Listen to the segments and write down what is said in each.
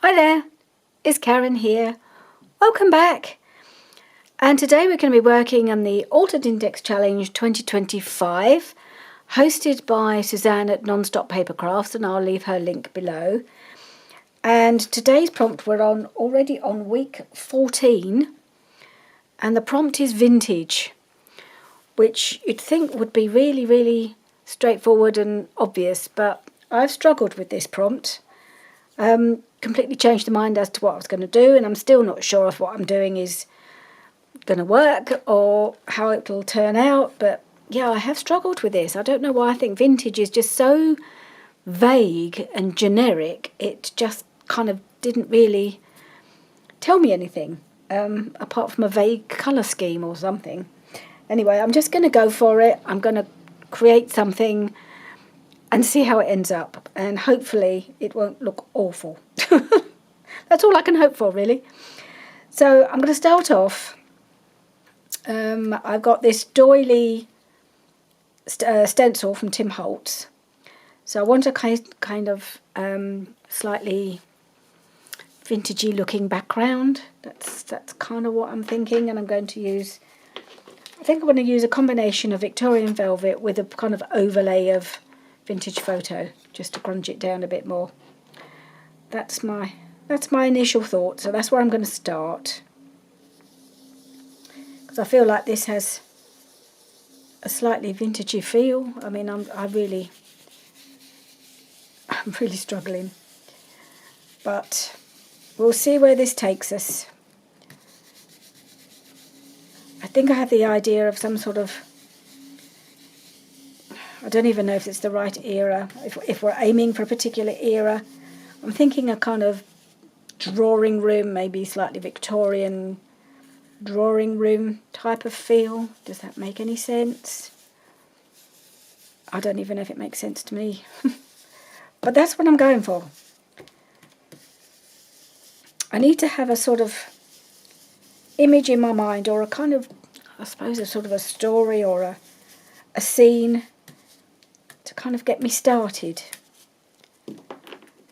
Hi there, it's Karen here. Welcome back. And today we're going to be working on the Altered Index Challenge 2025, hosted by Suzanne at Nonstop Paper Crafts, and I'll leave her link below. And today's prompt, we're already on week 14, and the prompt is vintage, which you'd think would be really, really straightforward and obvious, but I've struggled with this prompt. Completely changed my mind as to what I was going to do, and I'm still not sure if what I'm doing is going to work or how it will turn out. But yeah, I have struggled with this. I don't know why. I think vintage is just so vague and generic. It just kind of didn't really tell me anything apart from a vague colour scheme or something. Anyway, I'm just going to go for it. I'm going to create something and see how it ends up, and hopefully it won't look awful. That's all I can hope for, really. So I'm going to start off. I've got this doily stencil from Tim Holtz. So I want a kind of slightly vintagey looking background. That's kind of what I'm thinking, and I'm going to use, I think I'm going to use a combination of Victorian velvet with a kind of overlay of vintage photo, just to grunge it down a bit more. That's my initial thought, so that's where I'm going to start, because I feel like this has a slightly vintagey feel. I mean, I'm really struggling, but we'll see where this takes us. I think I have the idea of some sort of, I don't even know if it's the right era, if we're aiming for a particular era. I'm thinking a kind of drawing room, maybe slightly Victorian drawing room type of feel. Does that make any sense? I don't even know if it makes sense to me. But that's what I'm going for. I need to have a sort of image in my mind, or a kind of, I suppose, a sort of a story or a scene to kind of get me started.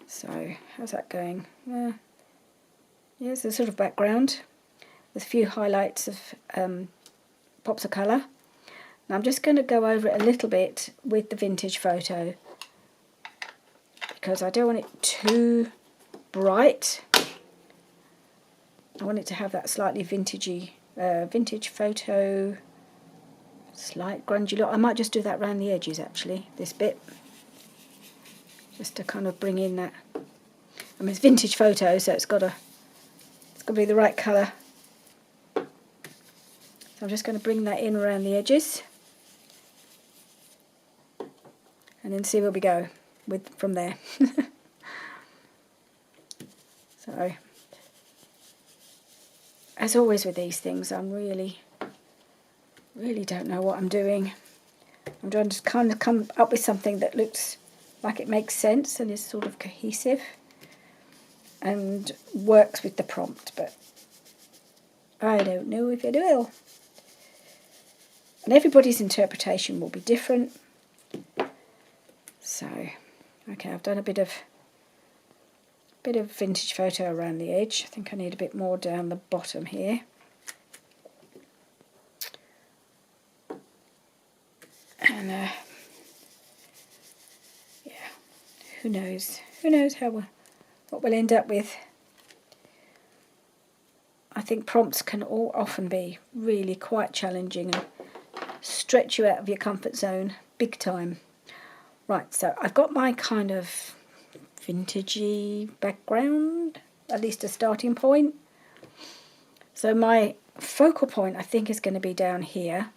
So, how's that going? Yeah, it's a sort of background with a few highlights of pops of colour. Now I'm just going to go over it a little bit with the vintage photo, because I don't want it too bright. I want it to have that slightly vintagey, vintage photo, slight grungy look. I might just do that around the edges, actually, this bit, just to kind of bring in that. I mean, it's vintage photo, so it's got to be the right colour. So I'm just going to bring that in around the edges, and then see where we go from there. So, as always with these things, I'm really don't know what I'm doing. I'm trying to kind of come up with something that looks like it makes sense and is sort of cohesive and works with the prompt, but I don't know if it will. And everybody's interpretation will be different. So, okay, I've done a bit of vintage photo around the edge. I think I need a bit more down the bottom here. And yeah, who knows what we'll end up with. I think prompts can often be really quite challenging and stretch you out of your comfort zone big time. Right, so I've got my kind of vintagey background, at least a starting point. So my focal point, I think, is going to be down here,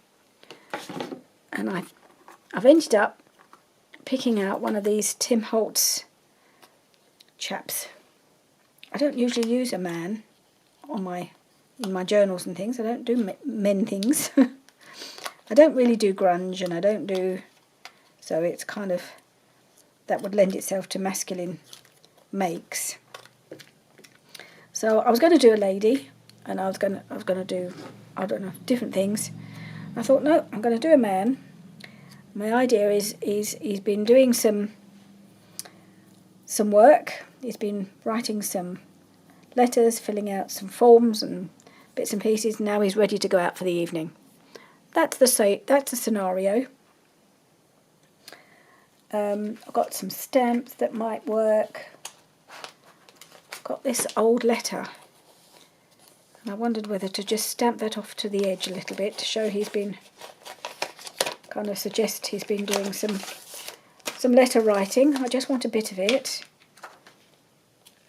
and I've ended up picking out one of these Tim Holtz chaps. I don't usually use a man in my journals and things. I don't do men things. I don't really do grunge, and I don't do, so it's kind of, that would lend itself to masculine makes. So I was going to do a lady, and I was going to do, I don't know, different things. I thought, no, I'm going to do a man. My idea is he's been doing some work he's been writing some letters, filling out some forms and bits and pieces. Now he's ready to go out for the evening. That's the scenario. I've got some stamps that might work. I've got this old letter, and I wondered whether to just stamp that off to the edge a little bit to show he's been, kind of suggest he's been doing some letter writing. I just want a bit of it.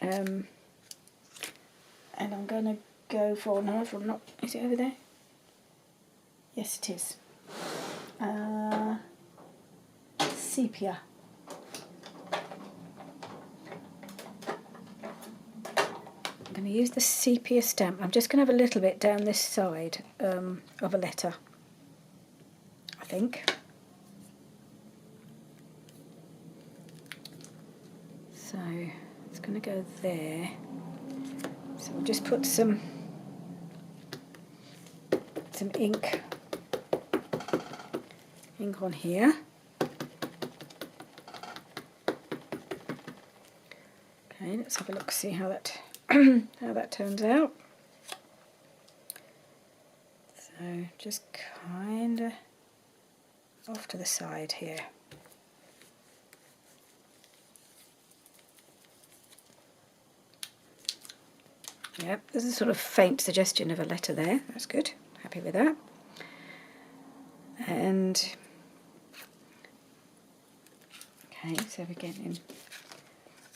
And I'm going to go for, no, for not, is it over there? Yes, it is. Sepia. I'm going to use the sepia stamp. I'm just going to have a little bit down this side of a letter, I think. So it's going to go there. So we'll just put some ink on here. Okay, let's have a look, see how that how that turns out. So just kind of off to the side here. Yep, there's a sort of faint suggestion of a letter there. That's good. Happy with that. And okay, so we're getting.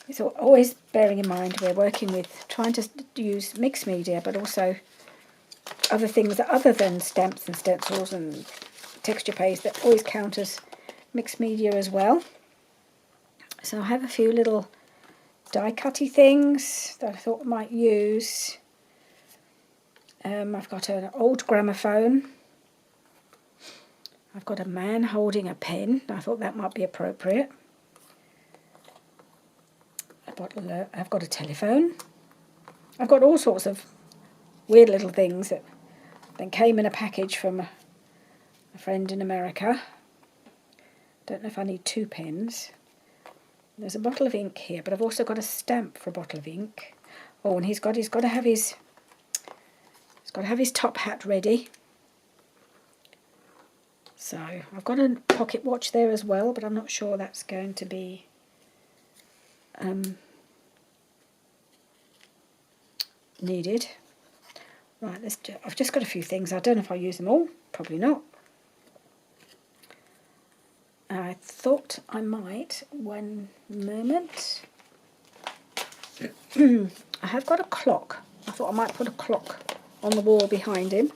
It's always bearing in mind we're working with trying to use mixed media, but also other things other than stamps and stencils and texture paste that always count as mixed media as well. So I have a few little die cutty things that I thought I might use. I've got an old gramophone. I've got a man holding a pen. I thought that might be appropriate. I've got a telephone. I've got all sorts of weird little things that then came in a package from a friend in America. Don't know if I need 2 pens. There's a bottle of ink here, but I've also got a stamp for a bottle of ink. Oh, and he's got to have his top hat ready. So I've got a pocket watch there as well, but I'm not sure that's going to be needed. Right, I've just got a few things. I don't know if I'll use them all. Probably not. I thought I might. One moment. I have got a clock. I thought I might put a clock on the wall behind him.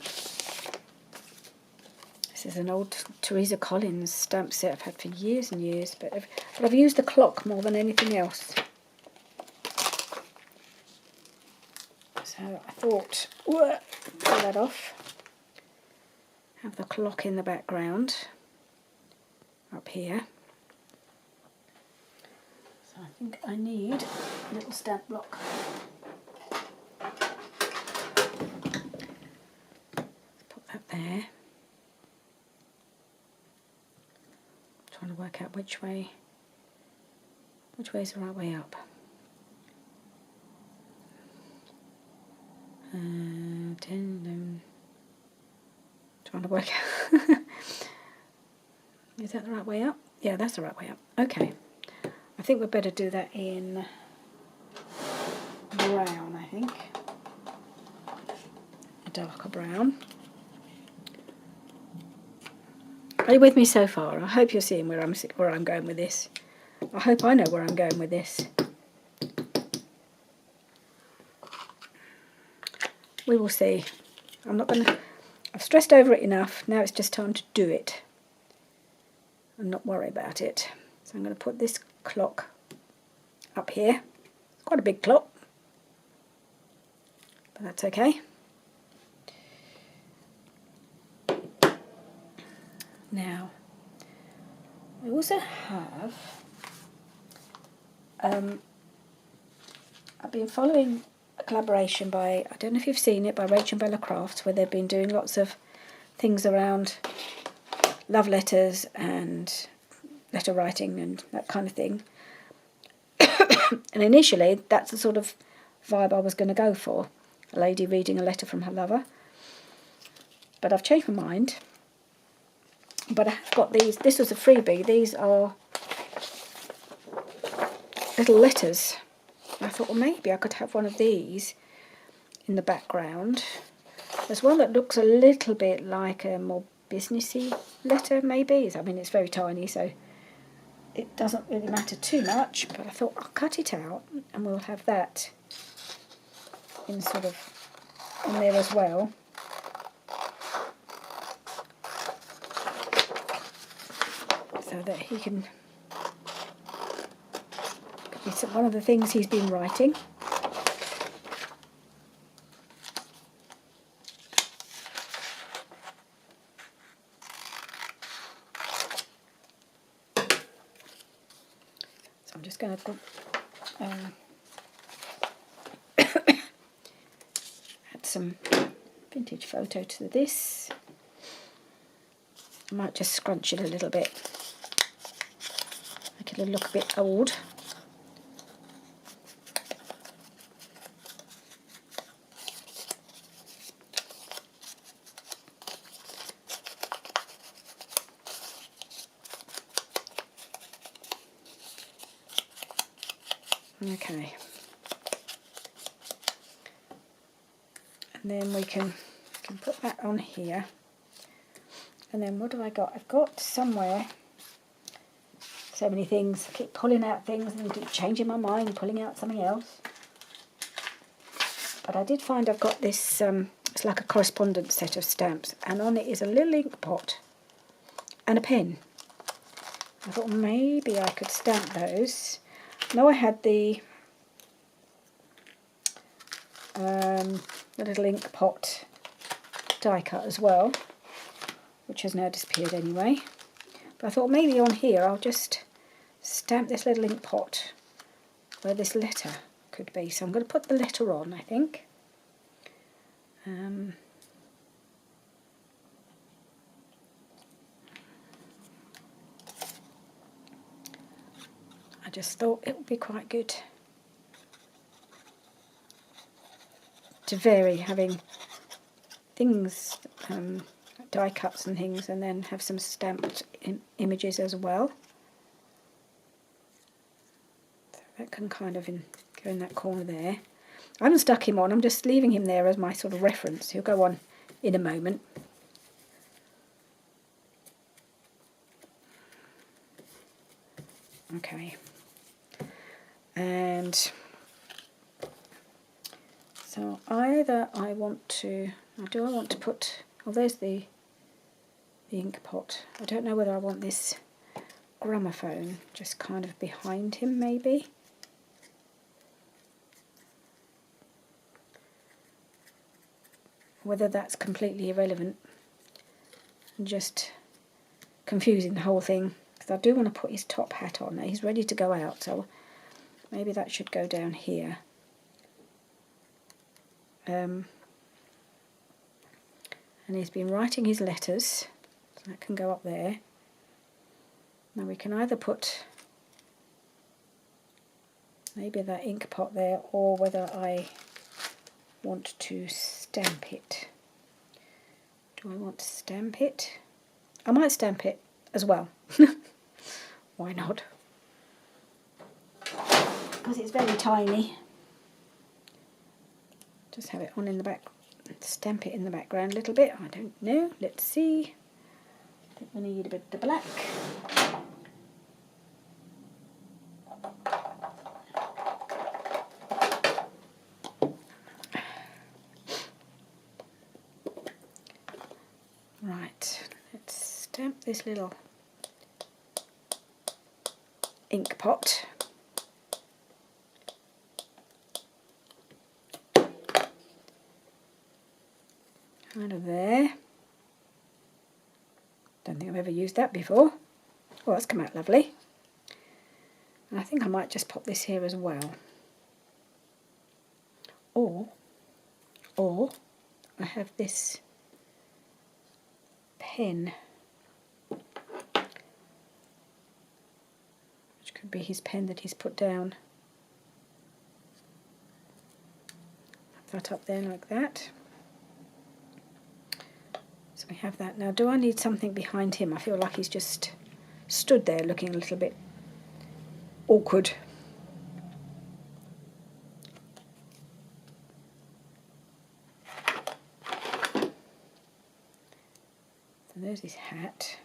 This is an old Teresa Collins stamp set I've had for years and years, but I've used the clock more than anything else. So I thought, pull that off. Have the clock in the background up here. So I think I need a little stamp block. Put that there. Trying to work out which way is the right way up. Trying to work out. Is that the right way up? Yeah, that's the right way up. Okay. I think we'd better do that in brown, I think. A darker brown. Are you with me so far? I hope you're seeing where I'm going with this. I hope I know where I'm going with this. We will see. I've stressed over it enough. Now it's just time to do it and not worry about it. So I'm going to put this clock up here. It's quite a big clock, but that's okay. Now, I also have, I've been following a collaboration by, I don't know if you've seen it, by Rachel and Bella Crafts, where they've been doing lots of things around love letters and letter writing and that kind of thing. And initially, that's the sort of vibe I was going to go for. A lady reading a letter from her lover. But I've changed my mind. But I have got these. This was a freebie. These are little letters. I thought, well, maybe I could have one of these in the background. There's one that looks a little bit like a more businessy letter, maybe. I mean, it's very tiny, so it doesn't really matter too much. But I thought I'll cut it out, and we'll have that in sort of in there as well. So that he can. It's one of the things he's been writing. So I'm just going to add some vintage photo to this. I might just scrunch it a little bit, make it look a bit old. Okay, and then we can put that on here. And then what have I got? I've got somewhere so many things. I keep pulling out things and keep changing my mind, pulling out something else. But I did find I've got this, it's like a correspondence set of stamps, and on it is a little ink pot and a pen. I thought maybe I could stamp those. Now I had the little ink pot die cut as well, which has now disappeared anyway. But I thought maybe on here I'll just stamp this little ink pot where this letter could be. So I'm going to put the letter on, I think. I just thought it would be quite good to vary, having things, die cuts and things, and then have some stamped images as well. So that can kind of go in that corner there. I haven't stuck him on, I'm just leaving him there as my sort of reference. He'll go on in a moment. Okay. And so either I want to, or do I want to put, oh, there's the ink pot. I don't know whether I want this gramophone just kind of behind him, maybe. Whether that's completely irrelevant and just confusing the whole thing. Because I do want to put his top hat on. He's ready to go out, so maybe that should go down here. And he's been writing his letters, so that can go up there. Now we can either put maybe that ink pot there, or whether I want to stamp it. Do I want to stamp it? I might stamp it as well. Why not? Because it's very tiny. Just have it on in the back, stamp it in the background a little bit. I don't know. Let's see. I think we need a bit of black. Right, let's stamp this little ink pot. Kind of there. Don't think I've ever used that before. Oh, that's come out lovely. And I think I might just pop this here as well. Or I have this pen, which could be his pen that he's put down. that up there like that. So we have that. Now, do I need something behind him? I feel like he's just stood there looking a little bit awkward. So there's his hat.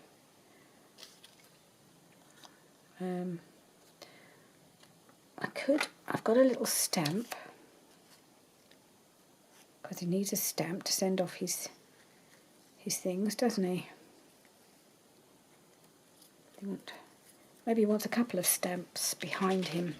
I've got a little stamp, because he needs a stamp to send off his things, doesn't he? Maybe he wants a couple of stamps behind him.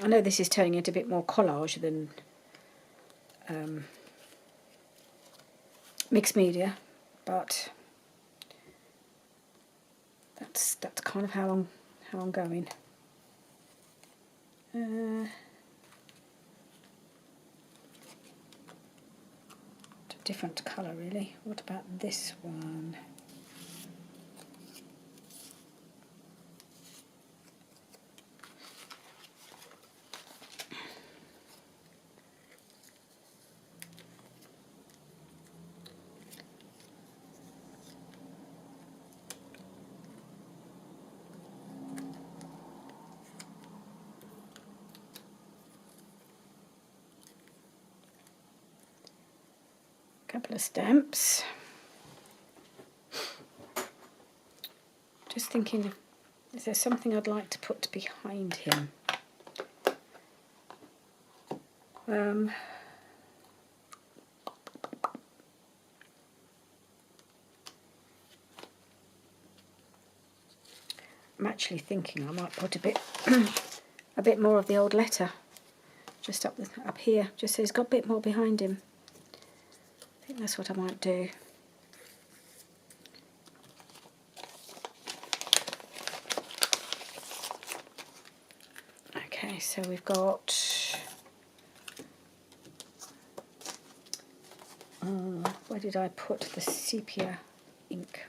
I know this is turning into a bit more collage than mixed media, but that's kind of how I'm going. It's a different colour, really. What about this one? Couple of stamps. Just thinking, is there something I'd like to put behind him? I'm actually thinking I might put a bit more of the old letter just up here, just so he's got a bit more behind him. I think that's what I might do. Okay, so we've got, where did I put the sepia ink?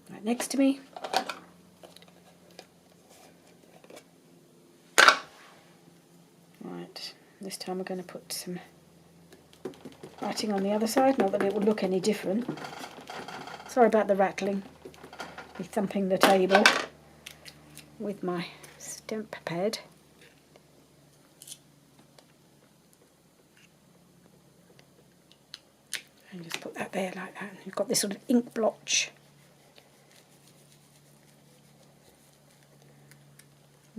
Right next to me. Right, this time we're going to put some writing on the other side, not that it will look any different. Sorry about the rattling. Me thumping the table with my stamp pad. And just put that there like that. You've got this sort of ink blotch.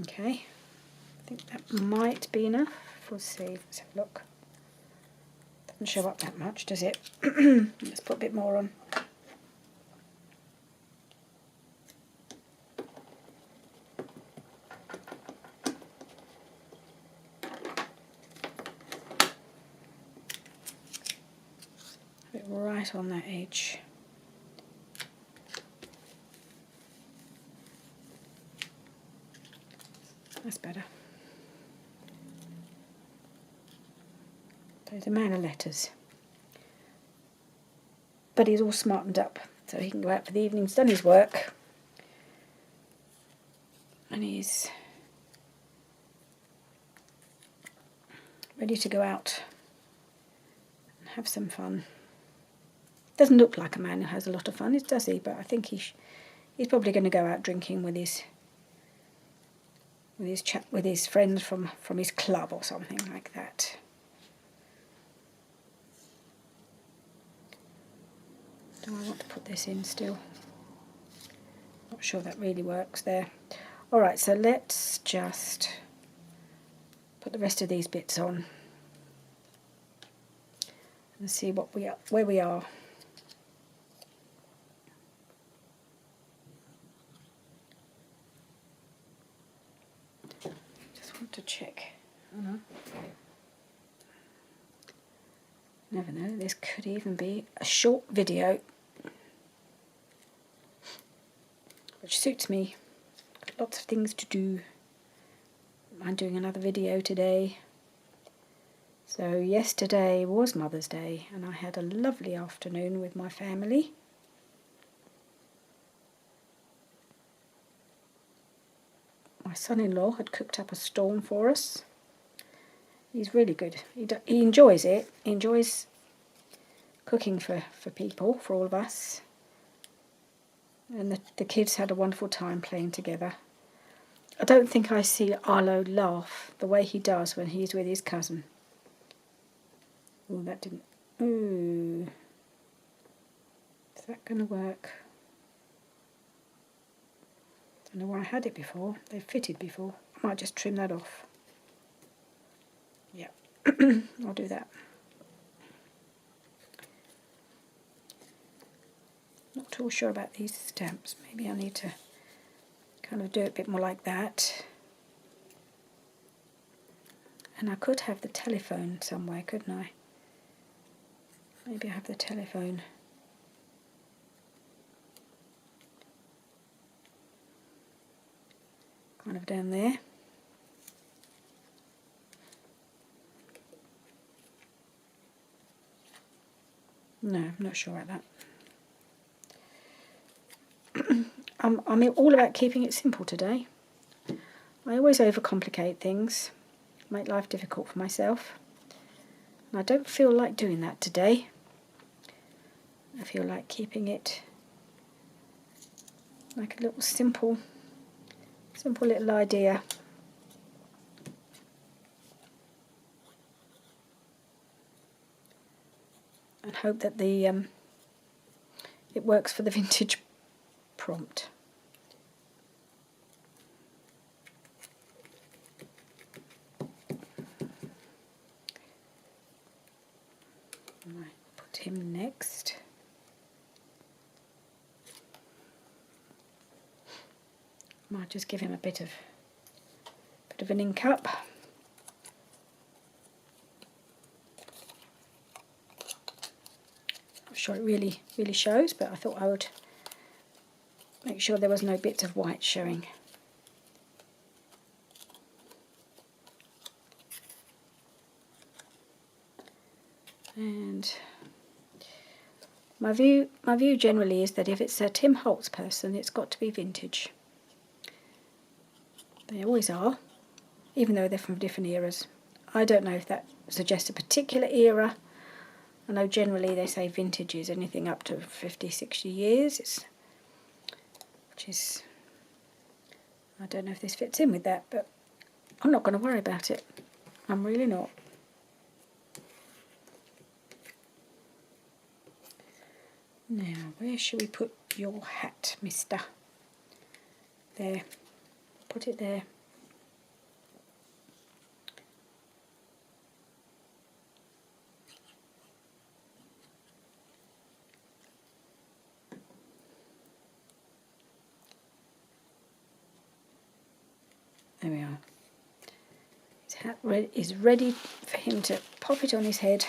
Okay, I think that might be enough. We'll see. Let's have a look. Doesn't show up that much, does it? Let's put a bit more on. Put it right on that edge. That's better. So he's a man of letters. But he's all smartened up, so he can go out for the evening. He's done his work. And he's ready to go out and have some fun. Doesn't look like a man who has a lot of fun, does he? But I think he's probably going to go out drinking with his friends from his club or something like that. Do I want to put this in still? Not sure that really works there. Alright, so let's just put the rest of these bits on and see where we are. Just want to check. Oh no. Never know, this could even be a short video, which suits me. Got lots of things to do. I'm doing another video today. So yesterday was Mother's Day and I had a lovely afternoon with my family. My son-in-law had cooked up a storm for us. He's really good. He enjoys it. He enjoys cooking for people, for all of us. And the kids had a wonderful time playing together. I don't think I see Arlo laugh the way he does when he's with his cousin. Oh, that didn't... Ooh. Is that going to work? I don't know where I had it before. They've fitted before. I might just trim that off. Yeah, I'll do that. Not too sure about these stamps. Maybe I need to kind of do it a bit more like that. And I could have the telephone somewhere, couldn't I? Maybe I have the telephone. Kind of down there. No, I'm not sure about that. I'm all about keeping it simple today. I always overcomplicate things, make life difficult for myself. And I don't feel like doing that today. I feel like keeping it like a little simple little idea. And hope that it works for the vintage prompt. I put him next. Might just give him a bit of an ink up. Not sure it really shows, but I thought I would make sure there was no bits of white showing. And my view generally is that if it's a Tim Holtz person, it's got to be vintage. They always are, even though they're from different eras. I don't know if that suggests a particular era. I know generally they say vintage is anything up to 50, 60 years, which is, I don't know if this fits in with that, but I'm not going to worry about it. I'm really not. Now, where should we put your hat, mister? There. Put it there. There we are. His hat is ready for him to pop it on his head.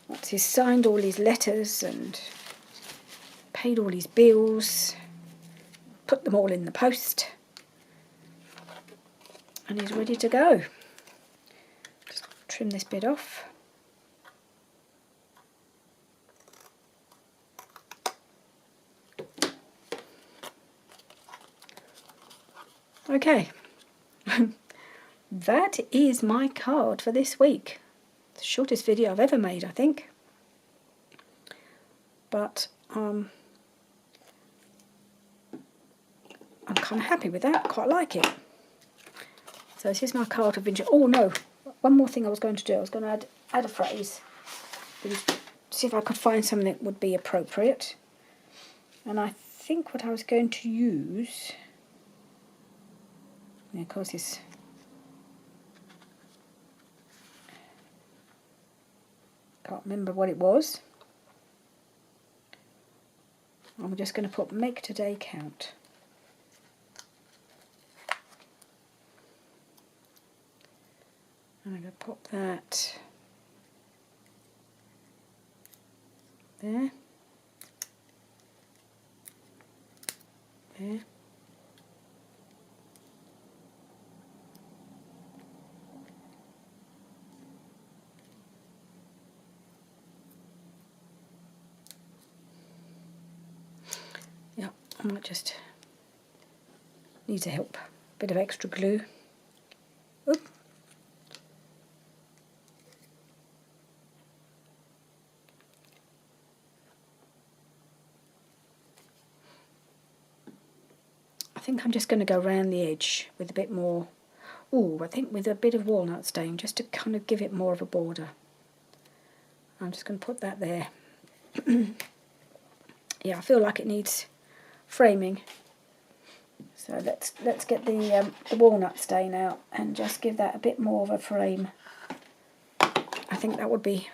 Once he's signed all his letters and paid all his bills, put them all in the post, and he's ready to go. Just trim this bit off. Okay, that is my card for this week. The shortest video I've ever made, I think. But I'm kind of happy with that, quite like it. So this is my card of vintage. Oh no, one more thing I was going to do. I was going to add a phrase. See if I could find something that would be appropriate. And I think what I was going to use... of course, this can't remember what it was. I'm just going to put make today count. And I'm going to pop that there, there. That just needs a help. Bit of extra glue. Oop. I think I'm just going to go around the edge with a bit more. Oh, I think with a bit of walnut stain, just to kind of give it more of a border. I'm just going to put that there. Yeah, I feel like it needs framing. So let's get the walnut stain out and just give that a bit more of a frame. I think that would be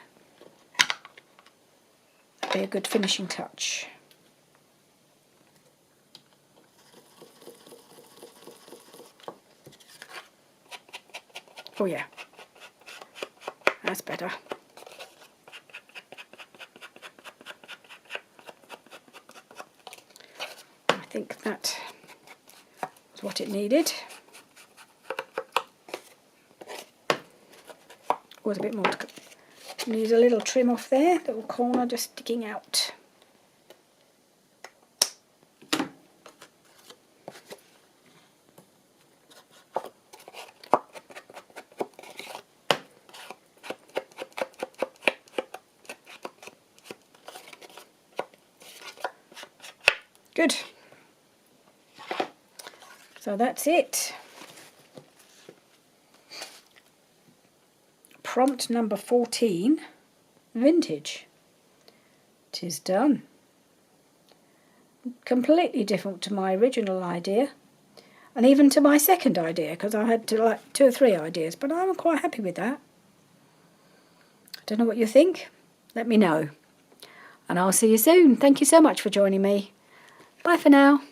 a good finishing touch. Oh yeah, that's better. I think that was what it needed. Was a bit more to need a little trim off there, little corner just sticking out. Good. So that's it. Prompt number 14, vintage. It is done. Completely different to my original idea, and even to my second idea, because I had like 2 or 3 ideas, but I'm quite happy with that. I don't know what you think. Let me know. And I'll see you soon. Thank you so much for joining me. Bye for now.